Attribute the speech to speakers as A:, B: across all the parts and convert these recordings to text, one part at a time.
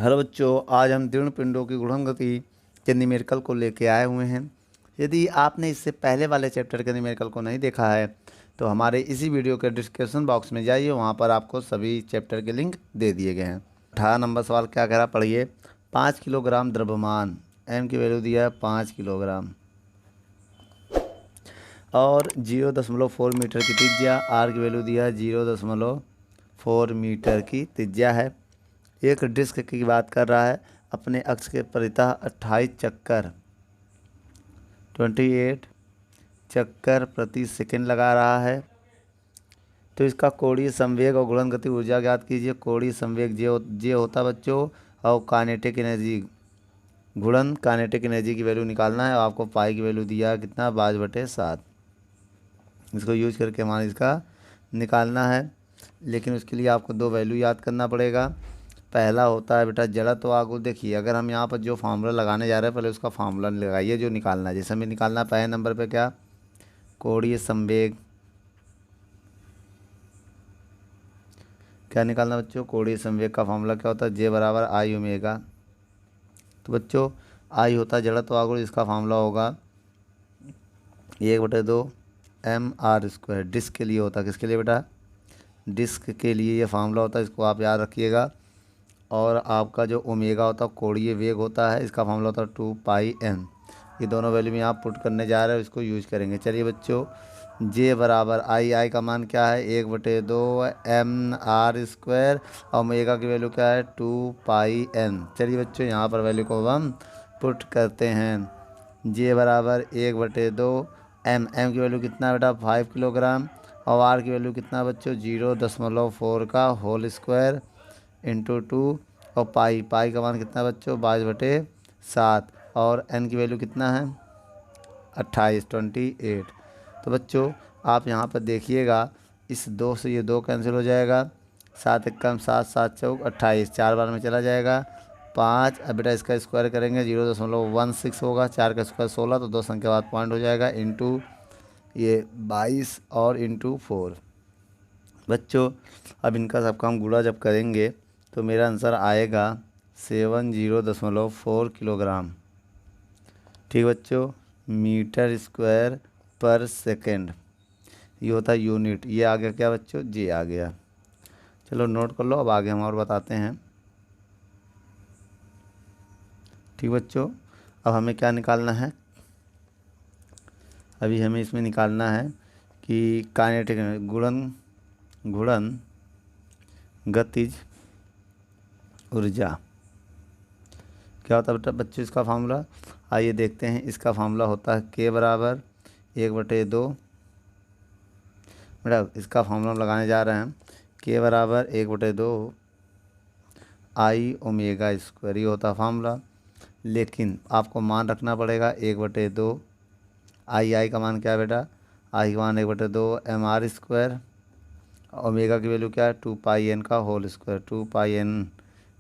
A: Hello बच्चों, आज हम तीर्ण पिंडों की गुणन गति के न्यूमेरिकल को लेके आए हुए हैं। यदि आपने इससे पहले वाले चैप्टर के न्यूमेरिकल को नहीं देखा है तो हमारे इसी वीडियो के डिस्क्रिप्शन बॉक्स में जाइए, वहाँ पर आपको सभी चैप्टर के लिंक दे दिए गए हैं। 18 नंबर सवाल क्या कह रहा, पढ़िए। 5 किलोग्राम द्रव्यमान, एम की वैल्यू दिया है 5 किलोग्राम, और 0.4 मीटर की त्रिज्या, आर की वैल्यू दिया है 0.4 मीटर की त्रिज्या है। एक डिस्क की बात कर रहा है, अपने अक्ष के परितः 28 चक्कर 28 चक्कर प्रति सेकंड लगा रहा है। तो इसका कोणीय संवेग और गुणन गति ऊर्जा ज्ञात कीजिए। कोणीय संवेग जे होता बच्चों, और काइनेटिक एनर्जी गुणन काइनेटिक एनर्जी की वैल्यू निकालना है। और आपको पाई की वैल्यू दिया है कितना, 5/7। इसको यूज करके हमारे इसका निकालना है, लेकिन उसके लिए आपको दो वैल्यू याद करना पड़ेगा। पहला होता है बेटा जड़त्व आघूर्ण। देखिए, अगर हम यहाँ पर जो फार्मूला लगाने जा रहे हैं, पहले उसका फार्मूला लगाइए जो निकालना है। जैसे हमें निकालना पहले नंबर पे क्या, कोणीय संवेग। क्या निकालना बच्चों, कोणीय संवेग का फार्मूला क्या होता है, जे बराबर आई ओमेगा। तो बच्चों आई होता है जड़त्व आघूर्ण, इसका फार्मूला होगा 1/2 mr²। डिस्क के लिए होता है, किसके लिए बेटा, डिस्क के लिए ये फार्मूला होता है, इसको आप याद रखिएगा। और आपका जो ओमेगा होता है कोणीय वेग होता है, इसका फार्मूला होता है 2πn। ये दोनों वैल्यू में आप पुट करने जा रहे हो, इसको यूज करेंगे। चलिए बच्चों, जे बराबर आई का मान क्या है, 1/2 mr², और ओमेगा की वैल्यू क्या है 2πn। चलिए बच्चों, यहाँ पर वैल्यू को हम पुट करते हैं। जे बराबर 1/2 एम की वैल्यू कितना बेटा, 5 किलोग्राम, और आर की वैल्यू कितना बच्चों, 0.4 का होल स्क्वायर इंटू 2, और पाई का मान कितना बच्चों, 22/7, और एन की वैल्यू कितना है 28। तो बच्चों आप यहाँ पर देखिएगा, इस 2 से ये 2 कैंसिल हो जाएगा, 7 एकम 7, 7 चौक 28, 4 बार में चला जाएगा 5। अब बेटा इसका स्क्वायर करेंगे 0.16 होगा, 4 का स्क्वायर 16, तो 2 संख्या बाद पॉइंट हो जाएगा, इंटू ये 22 और इंटू 4। बच्चों अब इनका सबका हम गुणा जब करेंगे तो मेरा आंसर आएगा 70.4 किलोग्राम। ठीक बच्चों, मीटर स्क्वायर पर सेकंड, ये होता है यूनिट। ये आ गया क्या बच्चों, जी आ गया। चलो नोट कर लो, अब आगे हम और बताते हैं। ठीक बच्चों, अब हमें क्या निकालना है, अभी हमें इसमें निकालना है कि काइनेटिक गुणन गतिज ऊर्जा क्या होता है बेटा बच्चों, इसका फार्मूला आइए देखते हैं। इसका फार्मूला होता है के बराबर 1/2 बेटा, इसका फार्मूला हम लगाने जा रहे हैं, के बराबर 1/2 आई ओमेगा स्क्वायर, ये होता है फार्मूला। लेकिन आपको मान रखना पड़ेगा 1/2 आई का मान क्या है बेटा, आई का मान 1/2 mr², ओमेगा की वैल्यू क्या है 2πn का होल स्क्वायर, 2πn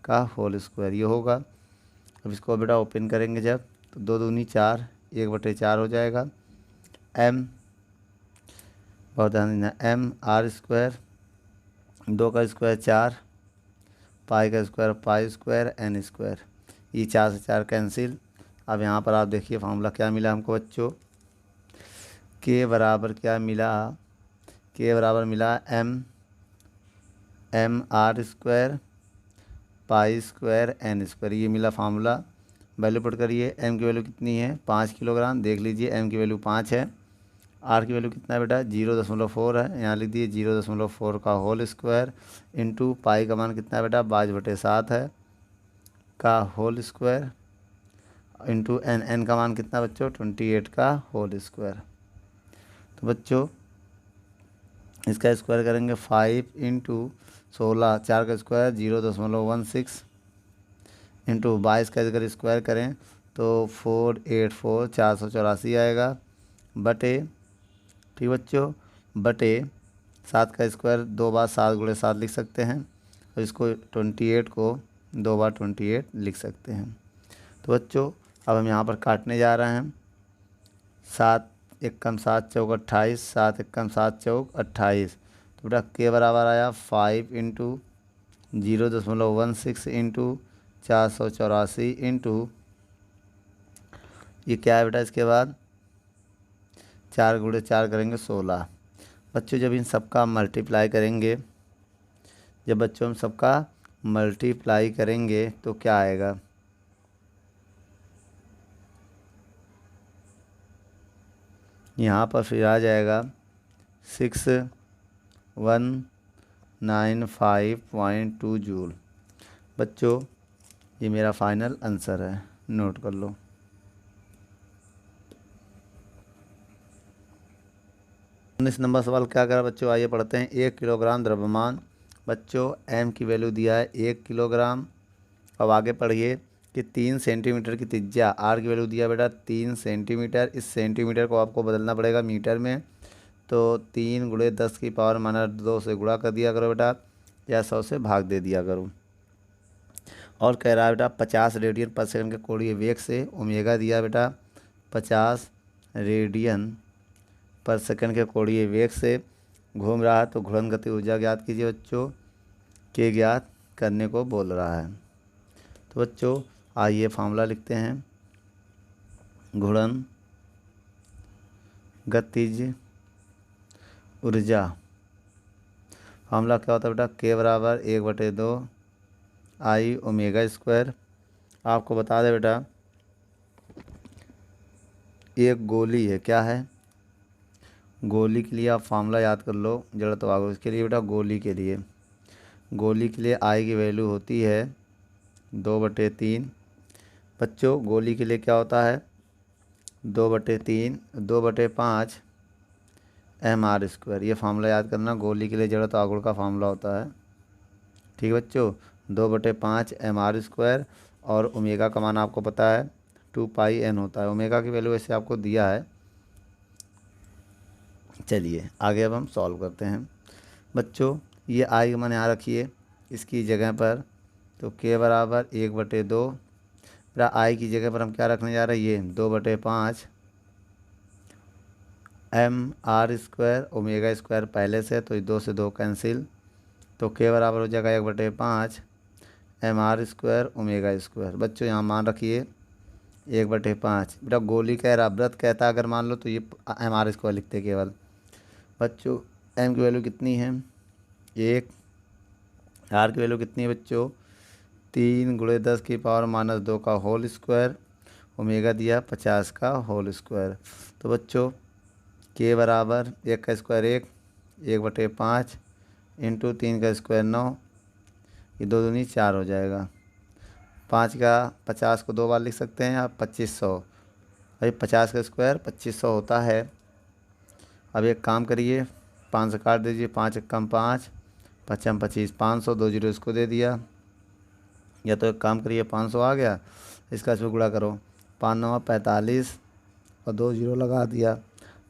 A: का होल स्क्वायर ये होगा। अब इसको बेटा ओपन करेंगे जब, तो 2 दूनी 4, 1/4 हो जाएगा। एम बहुत ध्यान देना, mr², 2 का स्क्वायर 4, पाई का स्क्वायर पाई², n², ये 4 से 4 कैंसिल। अब यहाँ पर आप देखिए फार्मूला क्या मिला हमको बच्चों, के बराबर क्या मिला, के बराबर मिला mr² पाई² n², ये मिला फार्मूला। वैल्यू पुट करिए, एम की वैल्यू कितनी है 5 किलोग्राम, देख लीजिए एम की वैल्यू 5 है। आर की वैल्यू कितना है बेटा 0.4 है, यहाँ लिख दिए 0.4 का होल स्क्वायर, इंटू पाई का मान कितना है बेटा 22/7 है का होल स्क्वायर, इंटू एन का मान कितना बच्चों 28 का होल स्क्वायर। तो बच्चों इसका स्क्वायर करेंगे 5 इंटू 16, 4 का स्क्वायर 0.16, इंटू 22 का अगर स्क्वायर करें तो 484 484 आएगा, बटे, ठीक बच्चों, बटे 7 का स्क्वायर 2 बार 7 × 7 लिख सकते हैं, और इसको 28 को 2 बार 28 लिख सकते हैं। तो बच्चों अब हम यहाँ पर काटने जा रहे हैं, 7 एकम 7 चौक 28, 7 एकम 7 चौक 28। तो बेटा के बराबर आया 5 इंटू 0.16 इंटू 484 इंटू, ये क्या है बेटा, इसके बाद 4 गुणे 4 करेंगे 16। बच्चों जब इन सबका मल्टीप्लाई करेंगे, जब बच्चों हम सबका मल्टीप्लाई करेंगे तो क्या आएगा, यहाँ पर फिर आ जाएगा 6195.2 जूल। बच्चों ये मेरा फाइनल आंसर है, नोट कर लो। उन्नीस नंबर सवाल क्या करा बच्चों, आइए पढ़ते हैं। 1 किलोग्राम द्रव्यमान, बच्चों एम की वैल्यू दिया है 1 किलोग्राम। अब आगे पढ़िए कि 3 सेंटीमीटर की त्रिज्या, आर की वैल्यू दिया बेटा 3 सेंटीमीटर। इस सेंटीमीटर को आपको बदलना पड़ेगा मीटर में, तो 3 गुणे 10 की पावर माइनस 2 से गुणा कर दिया करो बेटा, या 100 से भाग दे दिया करो। और कह रहा है बेटा 50 रेडियन पर सेकंड के कोणीय वेग से ओमेगा दिया बेटा 50 रेडियन पर सेकंड के कोणीय वेग से घूम रहा है, तो घूर्णन गति ऊर्जा ज्ञात कीजिए बच्चों, के ज्ञात करने को बोल रहा है। तो बच्चों आइए फार्मूला लिखते हैं। घूर्णन गतिज ऊर्जा, फार्मूला क्या होता है बेटा, के बराबर 1/2 आई ओमेगा स्क्वायर। आपको बता दें बेटा एक गोली है, क्या है, गोली के लिए आप फार्मूला याद कर लो, जड़त्व आघूर्ण। इसके लिए बेटा गोली के लिए आई की वैल्यू होती है 2/3। बच्चों गोली के लिए क्या होता है 2/3, 2/5 mr²। ये फार्मूला याद करना, गोली के लिए जड़त्व आघूर्ण का फार्मूला होता है। ठीक है बच्चों, 2/5 mr²। और ओमेगा का मान आपको पता है 2πn होता है। ओमेगा की वैल्यू ऐसे आपको दिया है। चलिए आगे अब हम सॉल्व करते हैं। बच्चों ये आई का मान यहाँ रखिए इसकी जगह पर, तो के बराबर 1/2, मेरा आई की जगह पर हम क्या रखने जा रहे हैं, ये 2/5 mr²। ओमेगा स्क्वायर पहले से, तो 2 से 2 कैंसिल, तो के बराबर हो जाएगा 1/5 mr² ओमेगा स्क्वायर। बच्चों यहाँ मान रखिए 1/5। बेटा गोली कह रहा, व्रत कहता अगर मान लो तो ये mr² लिखते केवल। बच्चों एम की वैल्यू कितनी है 1, आर की वैल्यू कितनी है बच्चों 3 गुणे 10 की पावर माइनस 2 का होल स्क्वायर, ओमेगा दिया 50 का होल स्क्वायर। तो बच्चों के बराबर 1 का स्क्वायर 1/5 इंटू 3 का स्क्वायर 9, ये 2 दूनी 4 हो जाएगा। 5 का 50 को 2 बार लिख सकते हैं आप 2500। भाई 50 का स्क्वायर 2500 होता है। अब एक काम करिए 5 से काट दीजिए, 5 कम 5, 5 25, 500, 2 जीरो इसको दे दिया। या तो एक काम करिए 500 आ गया, इसका इसमें गुणा करो, 5 9 45 और 2 जीरो लगा दिया,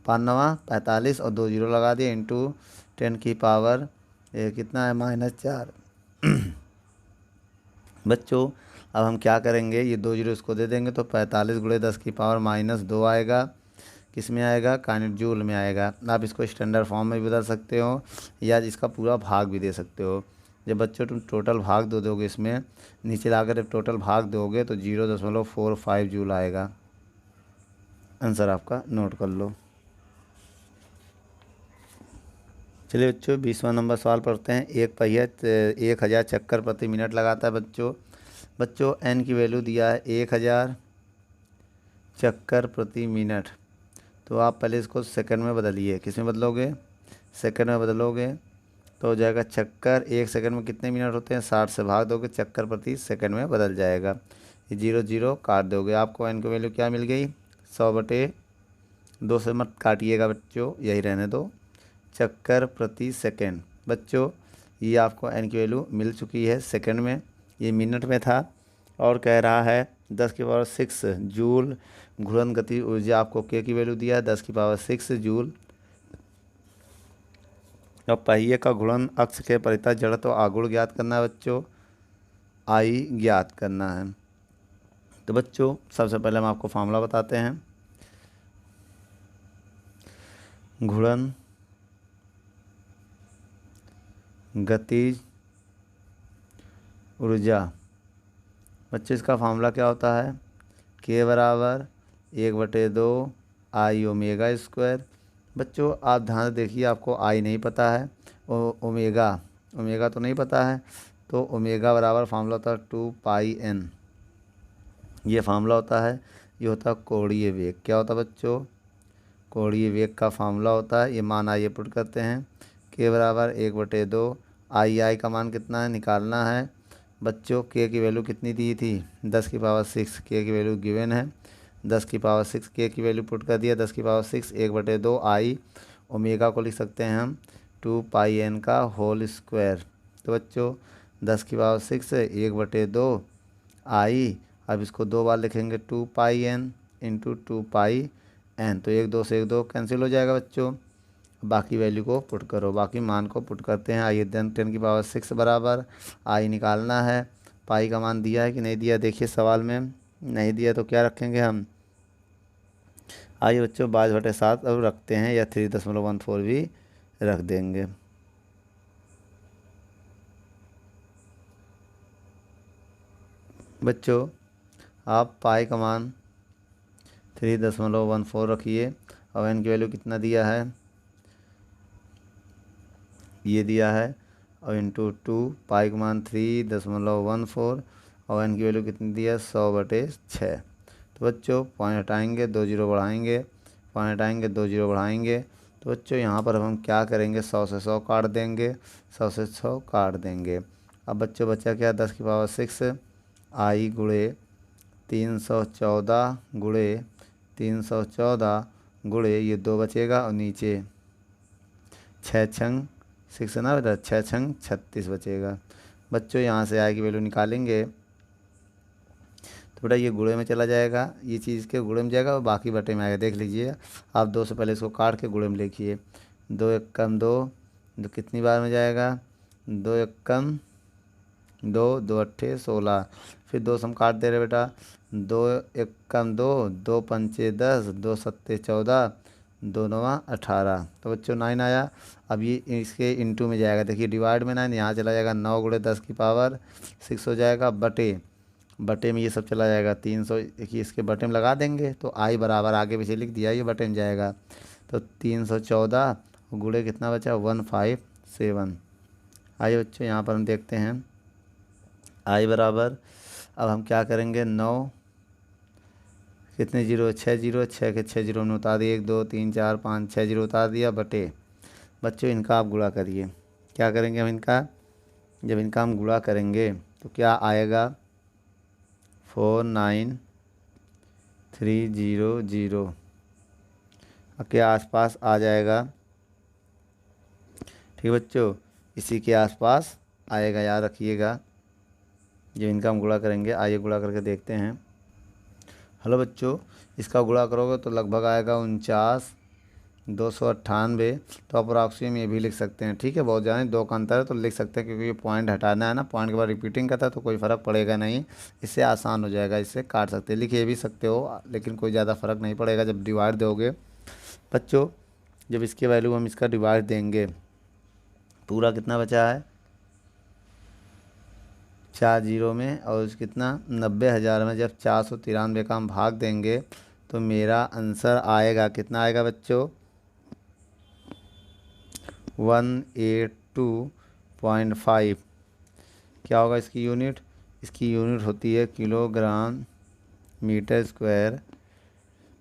A: 5 9 45 और 2 जीरो लगा दिया इंटू 10 की पावर ये कितना है -4। बच्चों अब हम क्या करेंगे, ये 2 जीरो इसको दे देंगे तो 45 गुणे 10 की पावर -2 आएगा। किस में आएगा, काइनेट जूल में आएगा। आप इसको स्टैंडर्ड फॉर्म में भी बदल सकते हो या इसका पूरा भाग भी दे सकते हो। जब बच्चों तुम टोटल भाग दो दोगे, इसमें नीचे लाकर जब टोटल भाग दोगे तो 0.45 जूल आएगा। आंसर आपका नोट कर लो। चलिए बच्चों 20वां नंबर सवाल पढ़ते हैं। एक पहिया 1000 चक्कर प्रति मिनट लगाता है बच्चों एन की वैल्यू दिया है 1000 चक्कर प्रति मिनट। तो आप पहले इसको सेकंड में बदलिए। किस में बदलोगे, सेकंड में बदलोगे तो हो जाएगा चक्कर 1 सेकंड में कितने मिनट होते हैं, 60 से भाग दोगे, चक्कर प्रति सेकंड में बदल जाएगा। ये 0 0 काट दोगे, आपको एन की वैल्यू क्या मिल गई 100/2 से मत काटिएगा बच्चों, यही रहने दो, चक्कर प्रति सेकंड। बच्चों ये आपको एन की वैल्यू मिल चुकी है सेकंड में, ये मिनट में था। और कह रहा है 10 की पावर 6 जूल घूर्णन गति ऊर्जा, आपको के की वैल्यू दिया है 10 की पावर 6 जूल। अब पहिए का घूर्णन अक्ष के परितः जड़त्व आघूर्ण ज्ञात करना है बच्चों, आई ज्ञात करना है। तो बच्चों सबसे पहले हम आपको फार्मूला बताते हैं। घूर्णन गतिज ऊर्जा बच्चों इसका फार्मूला क्या होता है, के बराबर 1/2 आई ओमेगा स्क्वायर। बच्चों आप ध्यान से देखिए, आपको आई नहीं पता है, ओमेगा ओमेगा तो नहीं पता है, तो ओमेगा बराबर फार्मूला होता है 2πn। ये फार्मूला होता है, ये होता है कोणीय वेग। क्या होता है बच्चों, कोणीय वेग का फार्मूला होता है। ये मान आइए पुट करते हैं, के बराबर 1/2 आई का मान कितना है निकालना है। बच्चों के की वैल्यू कितनी दी थी, 10⁻6 के की वैल्यू गिवन है, 10⁻6 के की वैल्यू पुट कर दिया, 10⁻6 1/2 आई। ओमेगा को लिख सकते हैं हम 2πn का होल स्क्वायर। तो बच्चों 10⁻6 1/2 आई, अब इसको 2 बार लिखेंगे 2πn इंटू 2πn, तो 1 2 से 1 2 कैंसिल हो जाएगा बच्चों। बाकी वैल्यू को पुट करो, बाकी मान को पुट करते हैं। आइए 10⁻6 बराबर आई निकालना है। पाई का मान दिया है कि नहीं दिया, देखिए सवाल में नहीं दिया तो क्या रखेंगे हम। आइए बच्चों 22/7 अब रखते हैं, या 3.14 भी रख देंगे। बच्चों आप पाई का मान 3.14 रखिए, और एन की वैल्यू कितना दिया है, ये दिया है, और इंटू 2 पाई का मान 3.14, और एन की वैल्यू कितनी दी है 100/6। तो बच्चों पॉइंट हटाएंगे, 2 जीरो बढ़ाएंगे, पॉइंट हटाएंगे 2 जीरो बढ़ाएंगे। तो बच्चों यहाँ पर हम क्या करेंगे, 100 से 100 काट देंगे, 100 से 100 काट देंगे। अब बच्चों बचा क्या, 10⁻6 आई गुणे 314 गुणे 314 गुणे ये 2 बचेगा, और नीचे 6 छंग 6 ना बेटा, 6 छंग 36 बचेगा। बच्चों यहाँ से आई की वैल्यू निकालेंगे, तो बेटा ये गुणे में चला जाएगा, ये चीज़ के गुणे में जाएगा, और बाकी बटे में आएगा। देख लीजिए आप 2 से पहले इसको काट के गुणे में लिखिए, 2 एकम 2, तो कितनी बार में जाएगा, 2 एकम 2, 2 अट्ठे 16, फिर 2 से हम काट दे रहे बेटा, 2 एकम 2, 2 पंचे 10, 2 सत्ते 14, 2 नवा 18। तो बच्चों 9 आया। अब ये इसके इंटू में जाएगा, देखिए डिवाइड में 9 यहाँ चला जाएगा, 9 गुणे 10⁻6 हो जाएगा, बटे में ये सब चला जाएगा 300। देखिए इसके बटे में लगा देंगे, तो आई बराबर आगे पीछे लिख दिया, ये बटे में जाएगा, तो 314 गुणे कितना बचा 157। आइए बच्चों यहाँ पर हम देखते हैं आई बराबर, अब हम क्या करेंगे, 9 कितने जीरो, 6 जीरो, 6 के 6 जीरो में उतार दिए, 1 2 3 4 5 6 जीरो उतार दिया, बटे। बच्चों इनका आप गुणा करिए, क्या करेंगे हम इनका, जब इनका हम गुणा करेंगे तो क्या आएगा 49300 के आसपास आ जाएगा। ठीक बच्चों, इसी के आसपास आएगा, याद रखिएगा। जब इनका हम गुणा करेंगे, आइए गुणा करके देखते हैं। हेलो बच्चों, इसका गुणा करोगे तो लगभग आएगा 49,298। तो अप्रॉक्सीमेट ये भी लिख सकते हैं, ठीक है। बहुत ज़्यादा 2 का अंतर है तो लिख सकते हैं, क्योंकि ये पॉइंट हटाना है ना, पॉइंट के बाद रिपीटिंग करता है तो कोई फ़र्क पड़ेगा नहीं, इससे आसान हो जाएगा, इससे काट सकते हैं। लिख भी सकते हो, लेकिन कोई ज़्यादा फ़र्क नहीं पड़ेगा जब डिवाइड दोगे। बच्चों जब इसकी वैल्यू हम इसका डिवाइड देंगे, पूरा कितना बचा है 4 जीरो में, और कितना 90,000 में जब 493 का हम भाग देंगे तो मेरा आंसर आएगा, कितना आएगा बच्चों 182.5। क्या होगा इसकी यूनिट, इसकी यूनिट होती है किलोग्राम मीटर स्क्वायर।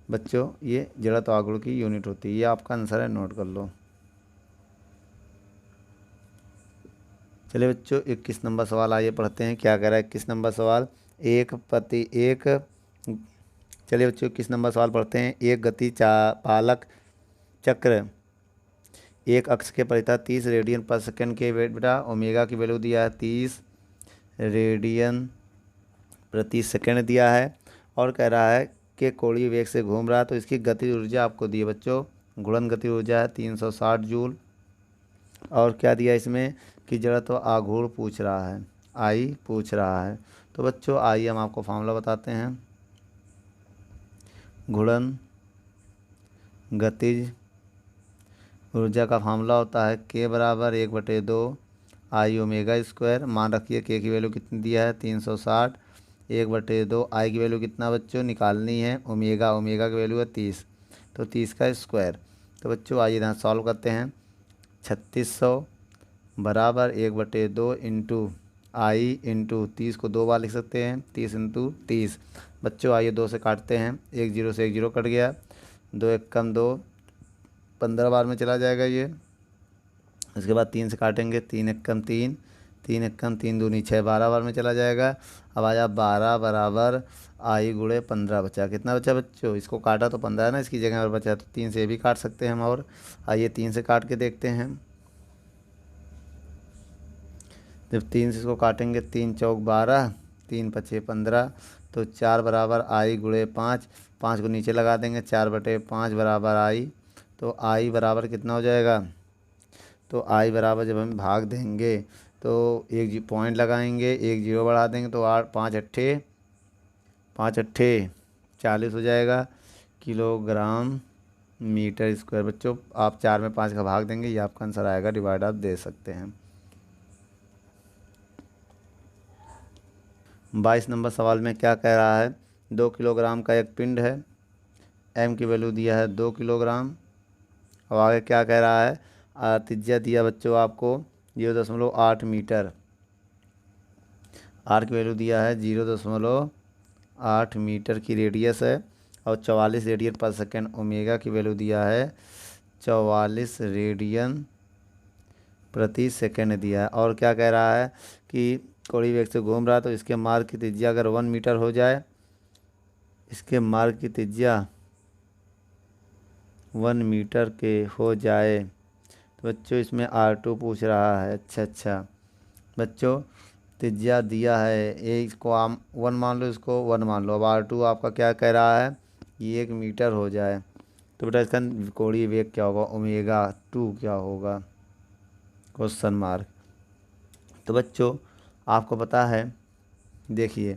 A: बच्चों ये जड़त्व आघूर्ण की यूनिट होती है, ये आपका आंसर है, नोट कर लो। चलिए बच्चों 21 नंबर सवाल आइए पढ़ते हैं, क्या कह रहा है 21 नंबर सवाल। चलिए बच्चों 21 नंबर सवाल पढ़ते हैं। एक गति पालक चक्र एक अक्ष के परितः 30 रेडियन पर सेकंड के बेटा ओमेगा की वैल्यू दिया है 30 रेडियन प्रति सेकंड दिया है, और कह रहा है कि कोणीय वेग से घूम रहा है, तो इसकी गति ऊर्जा आपको दी है बच्चों, गुणन गति ऊर्जा है 360 जूल। और क्या दिया इसमें कि जड़त्व आघूर्ण पूछ रहा है, आई पूछ रहा है। तो बच्चों आइए हम आपको फार्मूला बताते हैं। गुणन गतिज ऊर्जा का फार्मूला होता है के बराबर 1/2 आई ओमेगा स्क्वायर। मान रखिए के की वैल्यू कितनी दिया है 360, 1/2 आई की वैल्यू कितना बच्चों निकालनी है, ओमेगा, ओमेगा की वैल्यू है 30, तो 30 का स्क्वायर। तो बच्चों आइए यहाँ सॉल्व करते हैं। 3600 बराबर 1/2 इंटू आई इंटू 30 को 2 बार लिख सकते हैं, 30 इंटू 30। बच्चों आइए 2 से काटते हैं, 1 जीरो से 1 जीरो कट गया, 2 एक कम 2, 15 बार में चला जाएगा ये। उसके बाद 3 से काटेंगे, 3 एक कम 3, 3 एक कम 3 दूनी 6, 12 बार में चला जाएगा। अब आया 12 बराबर आई गुणे 15 बचा, कितना बचा बच्चों, इसको काटा तो 15 है ना, इसकी जगह पर बचा, तो 3 से भी काट सकते हैं हम। और आइए 3 से काट के देखते हैं। जब 3 से इसको काटेंगे, 3 चौक 12, 3 पचे 15, तो 4 बराबर आई गुणे 5, 5 को नीचे लगा देंगे, 4/5 बराबर आई, तो आई बराबर कितना हो जाएगा, तो आई बराबर जब हम भाग देंगे तो एक पॉइंट लगाएंगे, 1 जीरो बढ़ा देंगे, तो 8 5 अट्ठे 40 हो जाएगा किलोग्राम मीटर स्क्वायर। बच्चों आप 4 में 5 का भाग देंगे, ये आपका आंसर आएगा, डिवाइड आप दे सकते हैं। 22 नंबर सवाल में क्या कह रहा है, 2 किलोग्राम का एक पिंड है, एम की वैल्यू दिया है 2 किलोग्राम। अब आगे क्या कह रहा है, त्रिज्या दिया बच्चों आपको 0.8 मीटर, आर की वैल्यू दिया है 0.8 मीटर की रेडियस है, और 44 रेडियन पर सेकेंड, ओमेगा की वैल्यू दिया है 44 रेडियन प्रति सेकेंड दिया है। और क्या कह रहा है कि कोड़ी वेग से घूम रहा है, तो इसके मार्ग की त्रिज्या अगर 1 मीटर हो जाए, इसके मार्ग की त्रिज्या 1 मीटर के हो जाए, तो बच्चों इसमें R2 पूछ रहा है। अच्छा बच्चों त्रिज्या दिया है, ये इसको आप 1 मान लो, इसको 1 मान लो। अब R2 आपका क्या कह रहा है, ये 1 मीटर हो जाए, तो बेटा इसका कोणीय वेग क्या होगा, ओमेगा 2 क्या होगा, क्वेश्चन मार्क। तो बच्चों आपको पता है, देखिए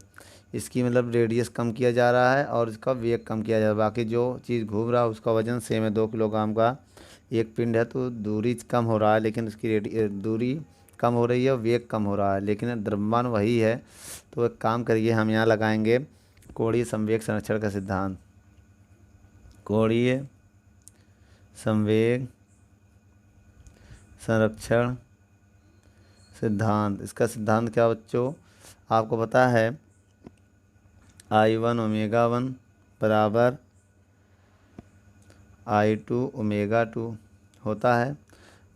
A: इसकी मतलब रेडियस कम किया जा रहा है और इसका वेग कम किया जा रहा है, बाकी जो चीज़ घूम रहा है उसका वजन सेम है, 2 किलोग्राम का एक पिंड है, तो दूरी कम हो रहा है, लेकिन उसकी दूरी कम हो रही है, वेग कम हो रहा है, लेकिन द्रव्यमान वही है। तो एक काम करिए, हम यहाँ लगाएंगे कोणीय संवेग संरक्षण का सिद्धांत, कोणीय संवेग संरक्षण सिद्धांत। इसका सिद्धांत क्या बच्चों आपको पता है, I1 ओमेगा 1 बराबर I2 ओमेगा 2 होता है।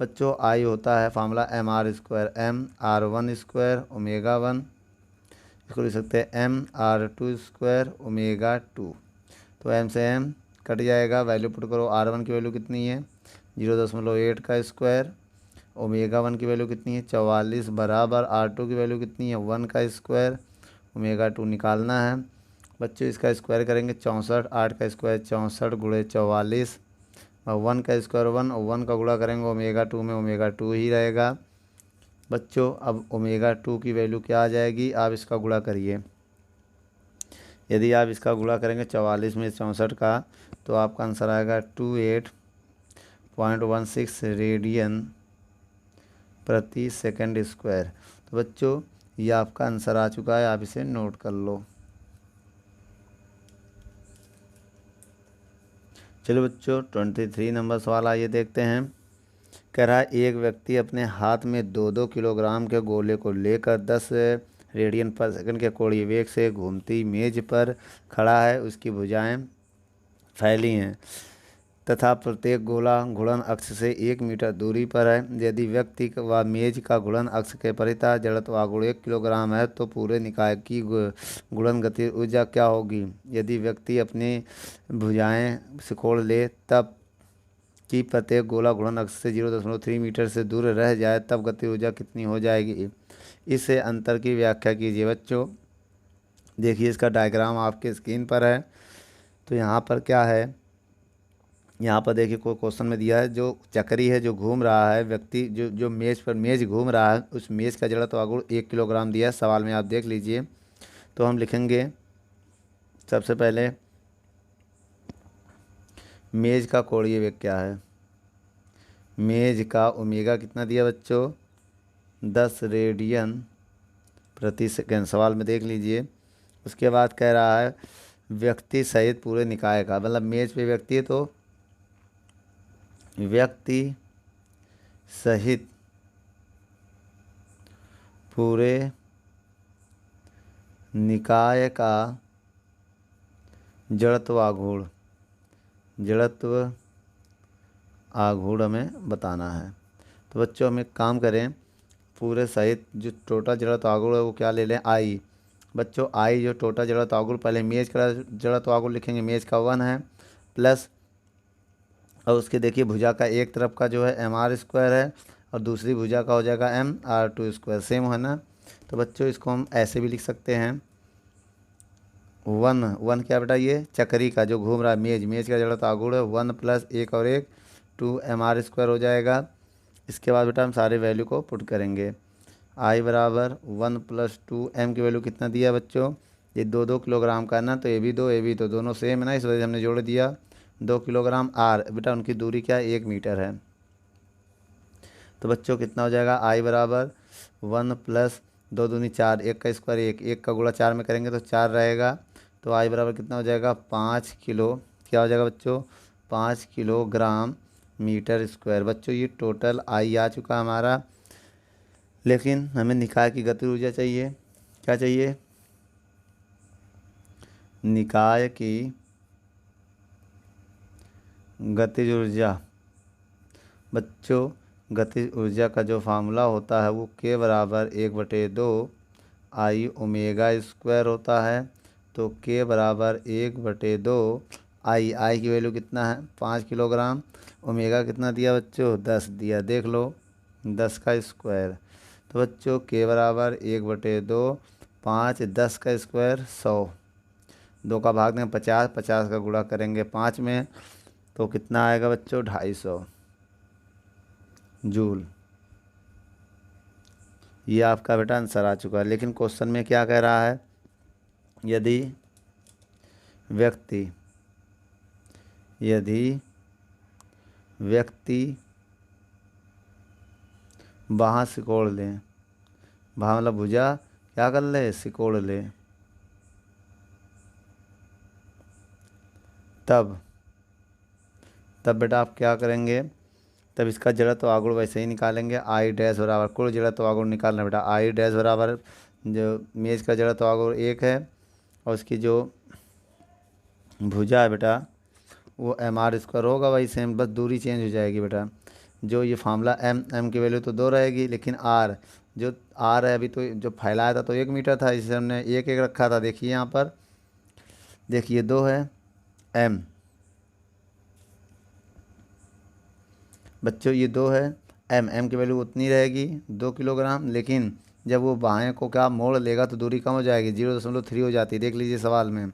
A: बच्चों आई होता है फार्मूला MR², MR1² ओमेगा 1, इसको लिख सकते हैं MR2² ओमेगा 2। तो M से M कट जाएगा, वैल्यू पुट करो, R1 की वैल्यू कितनी है 0.8 का स्क्वायर, ओमेगा 1 की वैल्यू कितनी है 44 बराबर R2 की वैल्यू कितनी है 1 का स्क्वायर, ओमेगा 2 निकालना है। बच्चों इसका स्क्वायर करेंगे 64, 8 का स्क्वायर 64 गुणे 44, और 1 का स्क्वायर 1, और 1 का गुणा करेंगे ओमेगा 2 में, ओमेगा 2 ही रहेगा। बच्चों अब ओमेगा 2 की वैल्यू क्या आ जाएगी, आप इसका गुणा करिए, यदि आप इसका गुणा करेंगे 44 में 64 का, तो आपका आंसर आएगा 28.16 रेडियन प्रति सेकंड स्क्वायर। तो बच्चों ये आपका आंसर आ चुका है, आप इसे नोट कर लो। चलो बच्चों 23 नंबर सवाल आइए देखते हैं। कह रहा है एक व्यक्ति अपने हाथ में 2-2 किलोग्राम के गोले को लेकर 10 रेडियन पर सेकंड के कोणीय वेग से घूमती मेज पर खड़ा है, उसकी भुजाएं फैली हैं तथा प्रत्येक गोला घूर्णन अक्ष से 1 मीटर दूरी पर है। यदि व्यक्ति व मेज का घूर्णन अक्ष के परितः जड़त्व आघूर्ण 1 किलोग्राम है, तो पूरे निकाय की घूर्णन गति ऊर्जा क्या होगी। यदि व्यक्ति अपनी भुजाएं सिकोड़ ले तब कि प्रत्येक गोला घूर्णन अक्ष से 0.3 मीटर से दूर रह जाए, तब गति ऊर्जा कितनी हो जाएगी। इस अंतर की व्याख्या कीजिए। बच्चों देखिए इसका डायग्राम आपके स्क्रीन पर है। तो यहाँ पर क्या है, यहाँ पर देखिए कोई क्वेश्चन में दिया है, जो चक्री है जो घूम रहा है, व्यक्ति जो मेज पर मेज घूम रहा है, उस मेज का जड़त्व आघूर्ण 1 किलोग्राम दिया है सवाल में, आप देख लीजिए। तो हम लिखेंगे सबसे पहले मेज का कोणीय वेग क्या है, मेज का ओमेगा कितना दिया बच्चों 10 रेडियन प्रति सेकेंड, सवाल में देख लीजिए। उसके बाद कह रहा है व्यक्ति सहित पूरे निकाय का, मतलब मेज पे व्यक्ति है तो व्यक्ति सहित पूरे निकाय का जड़त्व आघूर्ण हमें बताना है। तो बच्चों हम एक काम करें, पूरे सहित जो टोटल जड़त्व आघूर्ण है वो क्या ले लें, आई। बच्चों आई जो टोटल जड़त्व आघूर्ण, पहले मेज का जड़त्व आघूर्ण लिखेंगे, मेज का 1 है प्लस, और उसके देखिए भुजा का एक तरफ का जो है mr² है और दूसरी भुजा का हो जाएगा mr² सेम है ना। तो बच्चों इसको हम ऐसे भी लिख सकते हैं, 1 क्या बेटा, ये चक्री का जो घूम रहा है मेज का जड़त्व आघूर्ण है 1 प्लस 1 और 1 2mr² हो जाएगा। इसके बाद बेटा हम सारे वैल्यू को पुट करेंगे, आई बराबर 1 प्लस 2, एम की वैल्यू कितना दिया बच्चों, ये 2 किलोग्राम का है ना, तो ये भी तो दोनों सेम है ना, इस वजह से हमने जोड़ दिया 2 किलोग्राम। आर बेटा उनकी दूरी क्या है, 1 मीटर है। तो बच्चों कितना हो जाएगा, आई बराबर 1 प्लस 2 दूनी 4, 1 का स्क्वायर 1 का गुणा 4 में करेंगे तो 4 रहेगा। तो आई बराबर कितना हो जाएगा, 5 किलो, क्या हो जाएगा बच्चों, 5 किलोग्राम मीटर स्क्वायर। बच्चों ये टोटल आई आ चुका हमारा, लेकिन हमें निकाय की गतिज ऊर्जा चाहिए। क्या चाहिए, निकाय की गतिज ऊर्जा। बच्चों गतिज ऊर्जा का जो फार्मूला होता है वो K बराबर 1/2 आई ओमेगा स्क्वायर होता है। तो K बराबर 1/2 आई की वैल्यू कितना है, 5 किलोग्राम, ओमेगा कितना दिया बच्चों, 10 दिया, देख लो 10 का स्क्वायर। तो बच्चों K बराबर 1/2, 5 10 का स्क्वायर 100, 2 का भाग देंगे 50, 50 का गुणा करेंगे 5 में तो कितना आएगा बच्चों, 250 जूल। ये आपका बेटा आंसर आ चुका है। लेकिन क्वेश्चन में क्या कह रहा है, यदि व्यक्ति वहाँ सिकोड़ लें, वहाँ मतलब भुजा क्या कर ले, सिकोड़ ले, तब बेटा आप क्या करेंगे, तब इसका जड़त्व आघूर्ण वैसे ही निकालेंगे, आई डैश बराबर कुल जड़त्व आघूर्ण निकालना बेटा, आई डैश बराबर जो मेज का जड़त्व आघूर्ण 1 है और उसकी जो भुजा है बेटा वो mr² होगा, वही सेम, बस दूरी चेंज हो जाएगी बेटा। जो ये फार्मूला m की वैल्यू तो 2 रहेगी, लेकिन r जो r है अभी तो जो फैलाया था तो 1 मीटर था, इसे हमने 1 रखा था। देखिए यहाँ पर, देखिए 2 है m, बच्चों ये 2 है m की वैल्यू उतनी रहेगी 2 किलोग्राम, लेकिन जब वो बाएं को क्या मोड़ लेगा तो दूरी कम हो जाएगी, 0.3 हो जाती है। देख लीजिए सवाल में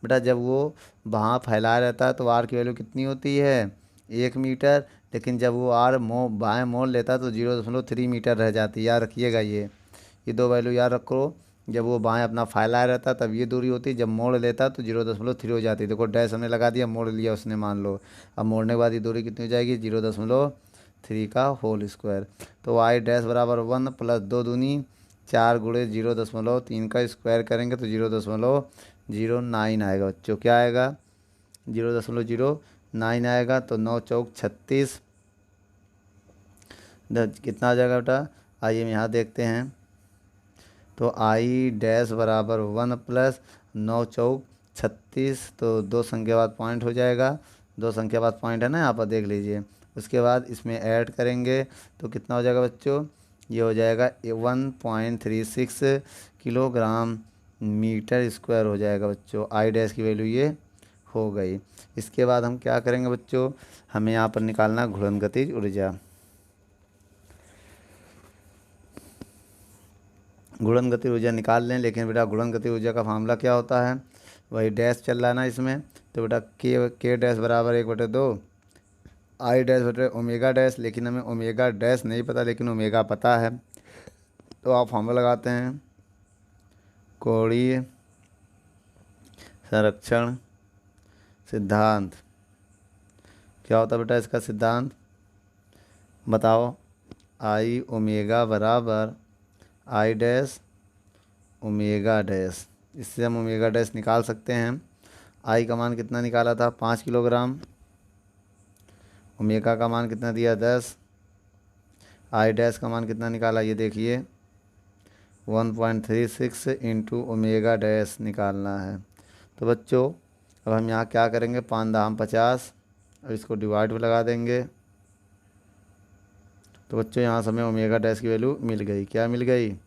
A: बेटा, जब वो वहाँ फैलाया रहता है तो आर की वैल्यू कितनी होती है, 1 मीटर, लेकिन जब वो आर बाएं मोड़ लेता है तो 0.3 मीटर रह जाती है। याद रखिएगा ये 2 वैल्यू याद रखो। जब वो बाएं अपना फैलाया रहता है तब ये दूरी होती है, जब मोड़ लेता है तो 0.3 हो जाती है। देखो डैश हमने लगा दिया, मोड़ लिया उसने मान लो, अब मोड़ने के बाद ये दूरी कितनी हो जाएगी, 0.3 का होल स्क्वायर। तो आई डैश बराबर 1 प्लस 2 दूनी 4 गुणे 0.3 का स्क्वायर करेंगे तो 0.09 आएगा बच्चों। क्या आएगा, 0.09 आएगा। तो 9 चौक 36, कितना आ जाएगा बेटा, आइए हम यहाँ देखते हैं। तो आई डैश बराबर 1 प्लस 9 चौक 36, तो 2 संख्या बाद पॉइंट हो जाएगा, 2 संख्या बाद पॉइंट है ना यहाँ पर, देख लीजिए। उसके बाद इसमें ऐड करेंगे तो कितना हो जाएगा बच्चों, ये हो जाएगा 1.36 किलोग्राम मीटर स्क्वायर हो जाएगा बच्चों। आई डैश की वैल्यू ये हो गई। इसके बाद हम क्या करेंगे बच्चों, हमें यहाँ पर निकालना घूर्णन गतिज ऊर्जा। घूर्णन गतिज ऊर्जा निकाल लें, लेकिन बेटा घूर्णन गतिज ऊर्जा का फार्मूला क्या होता है, वही डैश चल रहा है ना इसमें। तो बेटा के डैश बराबर 1/2 आई डैश बटे ओमेगा डैश, लेकिन हमें ओमेगा डैश नहीं पता, लेकिन ओमेगा पता है। तो आप फार्मूला लगाते हैं, कोणीय संरक्षण सिद्धांत। क्या होता है बेटा इसका सिद्धांत, बताओ, आई ओमेगा बराबर आई डैश ओमेगा डैश। इससे हम ओमेगा डैश निकाल सकते हैं। आई का मान कितना निकाला था 5 किलोग्राम, ओमेगा का मान कितना दिया 10, आई डैश का मान कितना निकाला ये देखिए 1.36 इंटू ओमेगा डैश निकालना है। तो बच्चों अब हम यहाँ क्या करेंगे 5 दाम 50 और इसको डिवाइड में लगा देंगे। तो बच्चों यहाँ से हमें ओमेगा डैश की वैल्यू मिल गई। क्या मिल गई?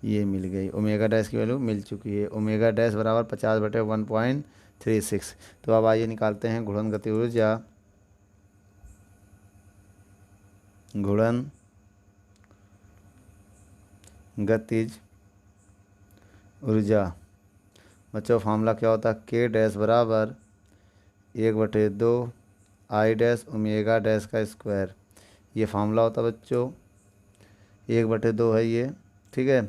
A: ये मिल गई, ओमेगा डैश की वैल्यू मिल चुकी है। ओमेगा डैश बराबर 50/1.36। तो अब आइए निकालते हैं घूर्णन गति ऊर्जा। घूर्णन गतिज ऊर्जा बच्चों फार्मूला क्या होता है? के डैश बराबर 1/2 आई डैश ओमेगा डैश का स्क्वायर। ये फार्मूला होता है बच्चों, 1/2 है ये, ठीक है।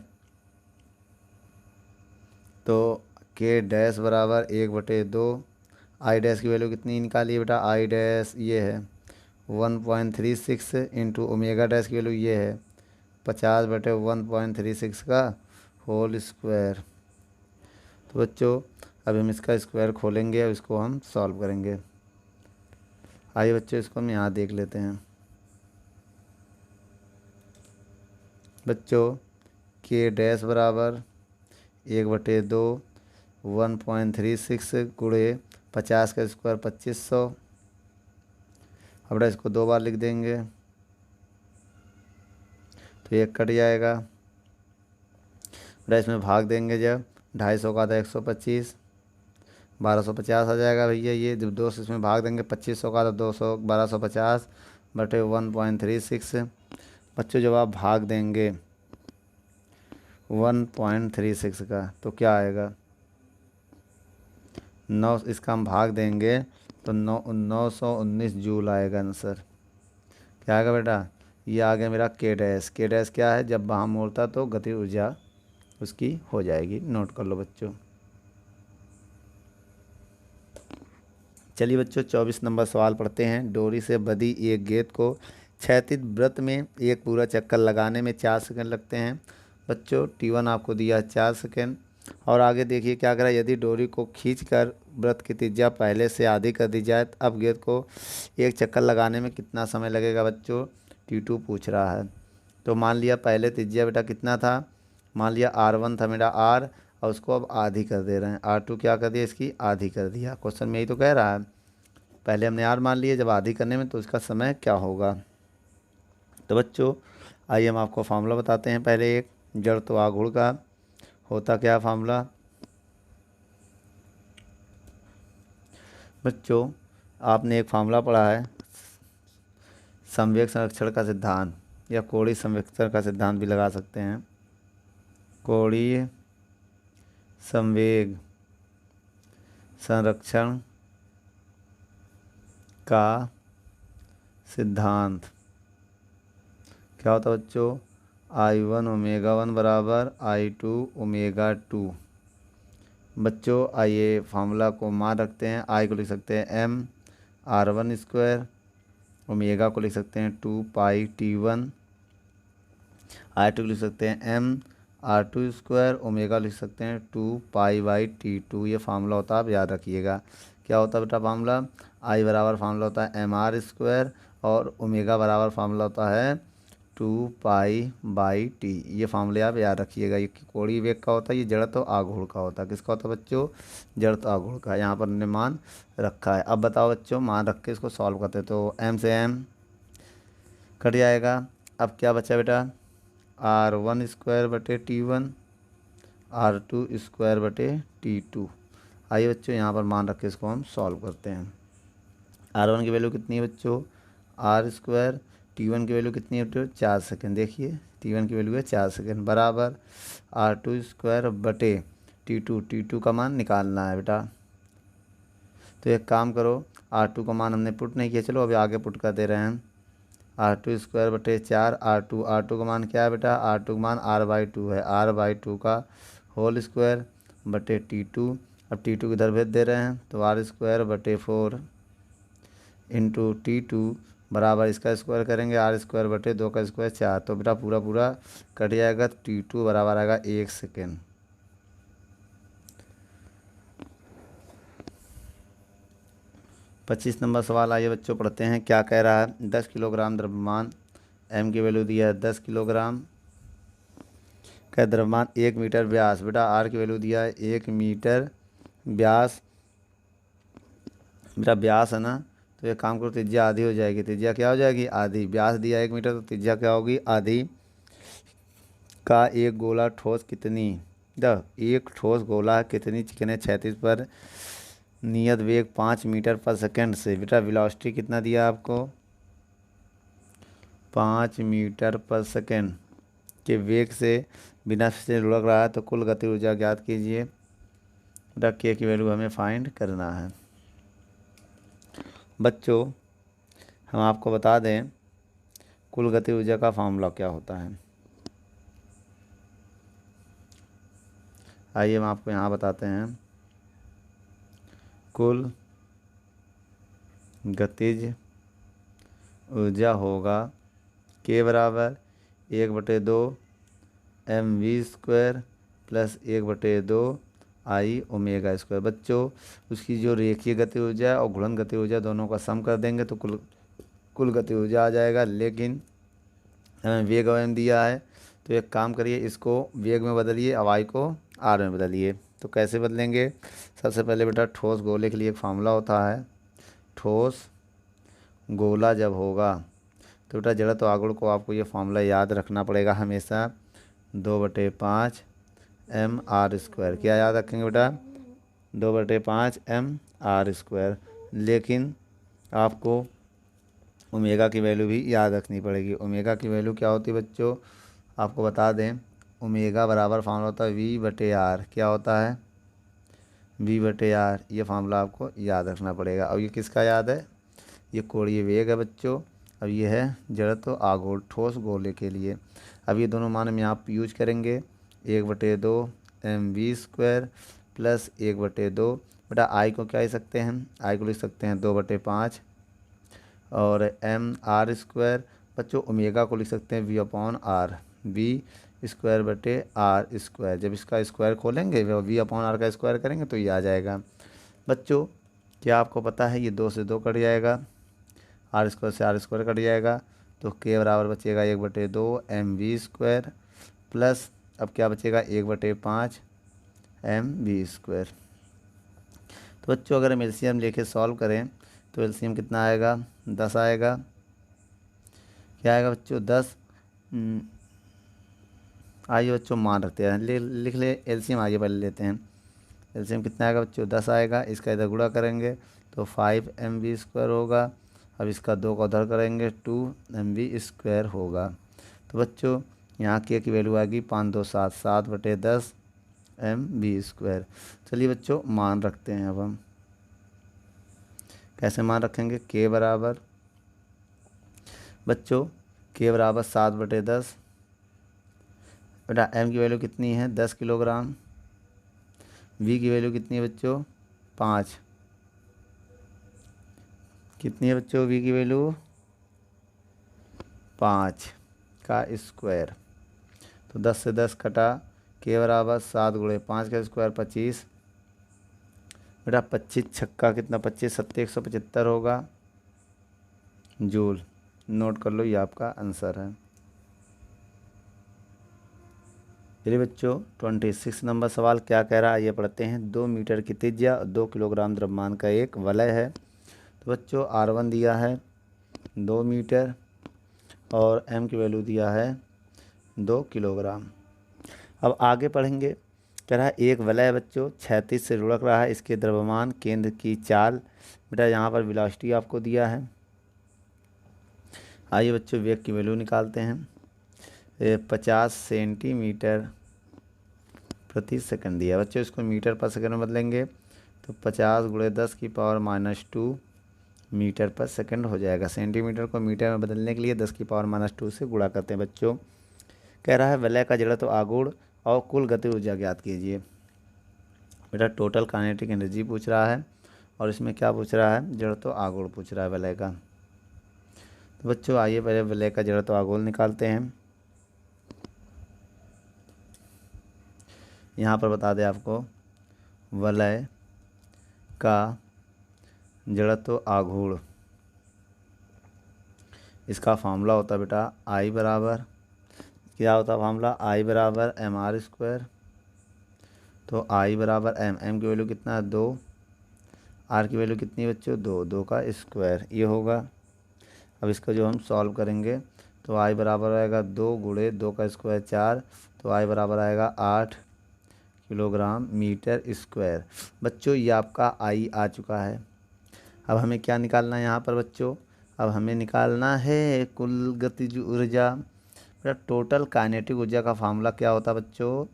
A: तो के डैश बराबर 1/2, आई डैश की वैल्यू कितनी निकाली बेटा? आई डैश ये है 1.36 इंटू ओमेगा डैश की वैल्यू ये है 50/1.36 का होल स्क्वायर। तो बच्चों अब हम इसका स्क्वायर खोलेंगे और इसको हम सॉल्व करेंगे। आइए बच्चों इसको हम यहाँ देख लेते हैं। बच्चों के डैश बराबर 1/2 1.36 गुणे 50 का स्क्वायर 2500। अब बेटा इसको 2 बार लिख देंगे तो ये कट जाएगा। बेटा इसमें भाग देंगे जब 250 का था 125 1250 आ जाएगा भैया। ये जब 2 से इसमें भाग देंगे 2500 का था 200 1250/1.36। बच्चों जब आप भाग देंगे 1.36 का तो क्या आएगा 9, इसका हम भाग देंगे तो 919 जूल आएगा आंसर। क्या आएगा बेटा? ये आ गया मेरा के डैश। के डैश क्या है? जब वहाँ मोड़ता तो गति ऊर्जा उसकी हो जाएगी। नोट कर लो बच्चों। चलिए बच्चों 24 नंबर सवाल पढ़ते हैं। डोरी से बंधी एक गेंद को क्षैतिज वृत्त में एक पूरा चक्कर लगाने में 4 सेकंड लगते हैं। बच्चों T1 आपको दिया 4 सेकंड। और आगे देखिए क्या करा, यदि डोरी को खींचकर वृत्त की त्रिज्या पहले से आधी कर दी जाए अब गेंद को एक चक्कर लगाने में कितना समय लगेगा? बच्चों T2 पूछ रहा है। तो मान लिया पहले त्रिज्या बेटा कितना था? मान लिया R1 था मेरा R, और उसको अब आधी कर दे रहे हैं। R2 क्या कर दिया? इसकी आधी कर दिया। क्वेश्चन में यही तो कह रहा है। पहले हमने R मान लिया, जब आधी करने में तो उसका समय क्या होगा? तो बच्चों आइए हम आपको फार्मूला बताते हैं। पहले एक जड़ तो आघूर्ण का होता क्या फार्मूला? बच्चों आपने एक फार्मूला पढ़ा है संवेग संरक्षण का सिद्धांत, या कोणीय संवेग का सिद्धांत भी लगा सकते हैं। कोणीय संवेग संरक्षण का सिद्धांत क्या होता है बच्चों? I1 ω1 बराबर I2 ω2। बच्चों आइए फार्मूला को मान रखते हैं। I को लिख सकते हैं m R1 स्क्वायर, ओमेगा को लिख सकते हैं 2πT1, I2 को लिख सकते हैं m R2 स्क्वायर, ओमेगा लिख सकते हैं 2π/T2। ये फार्मूला होता है, आप याद रखिएगा। क्या होता है बेटा फार्मूला? I बराबर फार्मूला होता है mR स्क्वायर और ओमेगा बराबर फार्मूला होता है 2π/T। ये फार्मूले आप याद रखिएगा। ये कोणीय वेग का होता है, ये जड़ तो आघूर्ण का होता है। किसका होता है बच्चों? जड़ तो आघूर्ण का। यहाँ पर हमने मान रखा है। अब बताओ बच्चों मान रख के इसको सॉल्व करते तो m से m कट जाएगा। अब क्या बचा बेटा? R1 स्क्वायर/T1 R2 स्क्वायर/T2। आइए बच्चों यहाँ पर मान रख के इसको हम सॉल्व करते हैं। R1 की वैल्यू कितनी है बच्चों? R square. T1 की वैल्यू कितनी है बच्चों? 4 सेकंड। देखिए T1 की वैल्यू है 4 सेकंड बराबर R2 स्क्वायर/T2। T2 का मान निकालना है बेटा। तो एक काम करो, R2 का मान हमने पुट नहीं किया, चलो अभी आगे पुट कर दे रहे हैं। R2 स्क्वायर/4 R2 का मान क्या है बेटा? R2 का मान R/2 है। R/2 का होल स्क्वायर/T2। अब T2 किधर भेज दे रहे हैं तो R स्क्वायर/4 इंटू T2 बराबर इसका स्क्वायर करेंगे R स्क्वायर/2 का स्क्वायर 4। तो बेटा पूरा पूरा कट जाएगा। T2 बराबर आएगा 1 सेकेंड। 25 नंबर सवाल आइए बच्चों पढ़ते हैं। क्या कह रहा है? 10 किलोग्राम द्रव्यमान, एम की वैल्यू दिया है 10 किलोग्राम का द्रव्यमान 1 मीटर व्यास। बेटा आर की वैल्यू दिया है 1 मीटर व्यास। बेटा व्यास है ना, तो ये काम करो, त्रिज्या आधी हो जाएगी। त्रिज्या क्या हो जाएगी? आधी। व्यास दिया 1 मीटर, तो त्रिज्या क्या होगी? आधी। का एक गोला ठोस कितनी एक ठोस गोला कितनी चिकने क्षैतिज पर नियत वेग 5 मीटर पर सेकंड से। बेटा वेलोसिटी कितना दिया आपको? 5 मीटर पर सेकंड के वेग से बिना से लुढ़क रहा है, तो कुल गति ऊर्जा ज्ञात कीजिए। बेटा के की वैल्यू हमें फाइंड करना है। बच्चों हम आपको बता दें कुल गति ऊर्जा का फॉर्मूला क्या होता है। आइए हम आपको यहाँ बताते हैं। कुल गतिज ऊर्जा होगा के बराबर 1/2 mv² प्लस 1/2 आई ओमेगा स्क्वायर। बच्चों उसकी जो रेखीय गति ऊर्जा और घूर्णन गति ऊर्जा दोनों का सम कर देंगे तो कुल गति ऊर्जा आ जाएगा। लेकिन हमें वेग और एम दिया है, तो एक काम करिए, इसको वेग में बदलिए, और आई को आर में बदलिए। तो कैसे बदलेंगे? सबसे पहले बेटा ठोस गोले के लिए एक फार्मूला होता है। ठोस गोला जब होगा तो बेटा जड़त्व आघूर्ण को आपको ये फार्मूला याद रखना पड़ेगा हमेशा, 2/5 mr²। क्या याद रखेंगे बेटा? 2/5 mr²। लेकिन आपको ओमेगा की वैल्यू भी याद रखनी पड़ेगी। ओमेगा की वैल्यू क्या होती है बच्चों? आपको बता दें, ओमेगा बराबर फार्मूला होता है v/r। क्या होता है? v/r। ये फार्मूला आपको याद रखना पड़ेगा। अब ये किसका याद है? ये कोणीय वेग है बच्चों। अब ये है जड़त्व आघूर्ण ठोस गोले के लिए। अब ये दोनों मान में आप यूज करेंगे, 1/2 mv² प्लस 1/2। बेटा आई को क्या लिख सकते हैं? आई को लिख सकते हैं 2/5 और mr²। बच्चों ओमेगा को लिख सकते हैं v/r, v²/r²। जब इसका स्क्वायर खोलेंगे, v/r का स्क्वायर करेंगे तो ये आ जाएगा। बच्चों क्या आपको पता है ये 2 से 2 कट जाएगा, r² से r² कट जाएगा, तो के बराबर बचेगा 1/2 mv² प्लस अब क्या बचेगा 1/5 mv²। तो बच्चों अगर हम एलसीएम लेके सॉल्व करें तो एलसीएम कितना आएगा? 10 आएगा। क्या आएगा बच्चों? 10। आइए बच्चों मान रखते हैं, लिख ले एलसीएम। आइए पहले लेते हैं एलसीएम। कितना आएगा बच्चों? 10 आएगा। इसका इधर गुणा करेंगे तो 5 mv² होगा। अब इसका 2 का उधर करेंगे 2 mv² होगा। तो बच्चों यहाँ के की वैल्यू आएगी 5 2 7 7/10 mv²। चलिए बच्चों मान रखते हैं। अब हम कैसे मान रखेंगे? के बराबर बच्चों के बराबर 7/10। बेटा एम की वैल्यू कितनी है? 10 किलोग्राम। वी की वैल्यू कितनी है बच्चों? 5। कितनी है बच्चों वी की वैल्यू? 5 का स्क्वायर। तो 10 से 10 कटा, के बराबर 7 × 5 का स्क्वायर 25। बेटा 25 छक्का कितना? 25 7 175 होगा जूल। नोट कर लो, ये आपका आंसर है। चलिए बच्चों 26 नंबर सवाल क्या कह रहा है ये पढ़ते हैं। 2 मीटर की त्रिज्या और 2 किलोग्राम द्रव्यमान का एक वलय है। तो बच्चों R1 दिया है 2 मीटर और M की वैल्यू दिया है 2 किलोग्राम। अब आगे पढ़ेंगे। कह रहा है एक वलय है बच्चों, क्षैतिज से लुढ़क रहा है, इसके द्रव्यमान केंद्र की चाल। बेटा यहाँ पर वेलोसिटी आपको दिया है। आइए बच्चों वेग की वैल्यू निकालते हैं। 50 सेंटीमीटर प्रति सेकंड दिया बच्चों। इसको मीटर पर सेकंड में बदलेंगे तो 50 × 10⁻²मीटर पर सेकंड हो जाएगा। सेंटीमीटर को मीटर में बदलने के लिए 10⁻² से गुणा करते हैं बच्चों। कह रहा है वलय का जड़त्व आघूर्ण और कुल गति ऊर्जा ज्ञात कीजिए। बेटा टोटल काइनेटिक एनर्जी पूछ रहा है और इसमें क्या पूछ रहा है? जड़त्व आघूर्ण पूछ रहा है वलय का। तो बच्चों आइए पहले वलय का जड़त्व आघूर्ण निकालते हैं। यहाँ पर बता दें आपको, वलय का जड़त्व आघूर्ण, इसका फार्मूला होता है बेटा आई बराबर, क्या होता है फार्मूला, आई बराबर एम आर स्क्वायर। तो आई बराबर एम की वैल्यू कितना है 2, आर की वैल्यू कितनी है बच्चों 2, 2 का स्क्वायर ये होगा। अब इसका जो हम सॉल्व करेंगे तो आई बराबर आएगा 2 गुणे 2 का स्क्वायर 4, तो आई बराबर आएगा 8 किलोग्राम मीटर स्क्वायर। बच्चों ये आपका आई आ चुका है। अब हमें क्या निकालना है यहाँ पर बच्चों, अब हमें निकालना है कुल गतिज ऊर्जा। बेटा टोटल काइनेटिक ऊर्जा का फार्मूला क्या होता है बच्चों,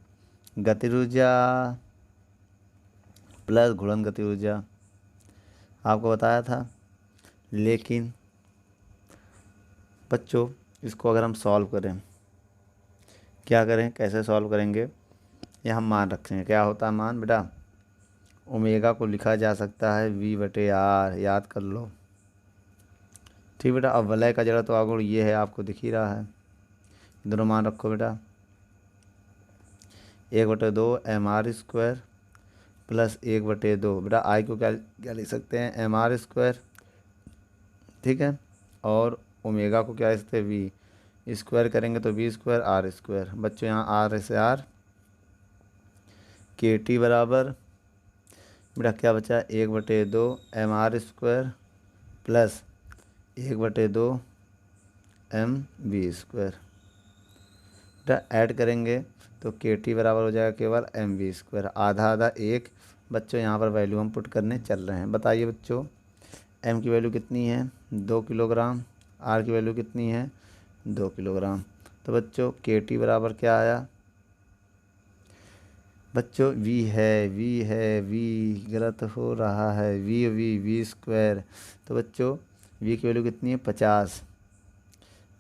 A: गतिज ऊर्जा प्लस गुणन गतिज ऊर्जा, आपको बताया था। लेकिन बच्चों इसको अगर हम सॉल्व करें, क्या करें कैसे सॉल्व करेंगे, ये हम मान रखेंगे, क्या होता है मान बेटा, ओमेगा को लिखा जा सकता है V/R, याद कर लो। ठीक बेटा। अब वलय का जड़त्व आघूर्ण ये है, आपको दिख ही रहा है, दोनों मान रखो बेटा, 1/2 mr स्क्वायर प्लस 1/2 बेटा आई को क्या लिख सकते हैं mr स्क्वायर, ठीक है, और ओमेगा को क्या लिख सकते हैं V स्क्वायर करेंगे तो V स्क्वायर R स्क्वायर। बच्चों यहाँ R से R, KT बराबर बेटा क्या बचा 1/2 mr square plus 1/2 mv square. बेटा ऐड करेंगे तो KT बराबर हो जाएगा केवल mv स्क्वायर, आधा आधा एक। बच्चों यहाँ पर वैल्यू हम पुट करने चल रहे हैं। बताइए बच्चों m की वैल्यू कितनी है 2 किलोग्राम, r की वैल्यू कितनी है 2 किलोग्राम। तो बच्चों KT बराबर क्या आया बच्चों, v गलत हो रहा है, v स्क्वायर। तो बच्चों v की वैल्यू कितनी है 50,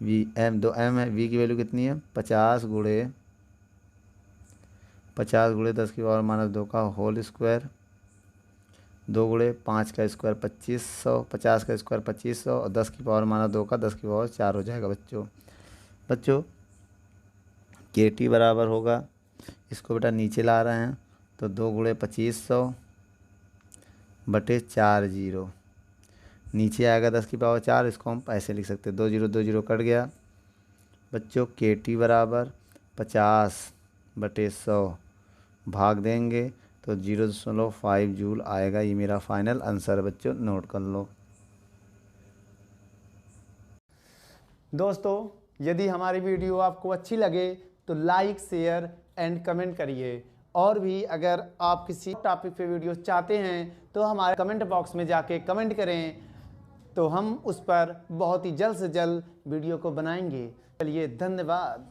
A: दो m है, v की वैल्यू कितनी है 50 गुणे 10 की पावर -2 का होल स्क्वायर, 2 गुणे 5 का स्क्वायर 2500, 50 का स्क्वायर 2500 और 10 की पावर -2 का 10 की पावर 4 हो जाएगा बच्चों KT बराबर होगा, इसको बेटा नीचे ला रहे हैं तो 2 गुणे 2500 बटे 4 जीरो, नीचे आएगा 10 की पावर 4, इसको हम ऐसे लिख सकते हैं 2 जीरो कट गया। बच्चों KT बराबर 50/100 भाग देंगे तो 0.5 जूल आएगा। ये मेरा फाइनल आंसर है बच्चों, नोट कर लो।
B: दोस्तों यदि हमारी वीडियो आपको अच्छी लगे तो लाइक शेयर एंड कमेंट करिए, और भी अगर आप किसी टॉपिक पे वीडियो चाहते हैं तो हमारे कमेंट बॉक्स में जाके कमेंट करें, तो हम उस पर बहुत ही जल्द से जल्द वीडियो को बनाएंगे। चलिए धन्यवाद।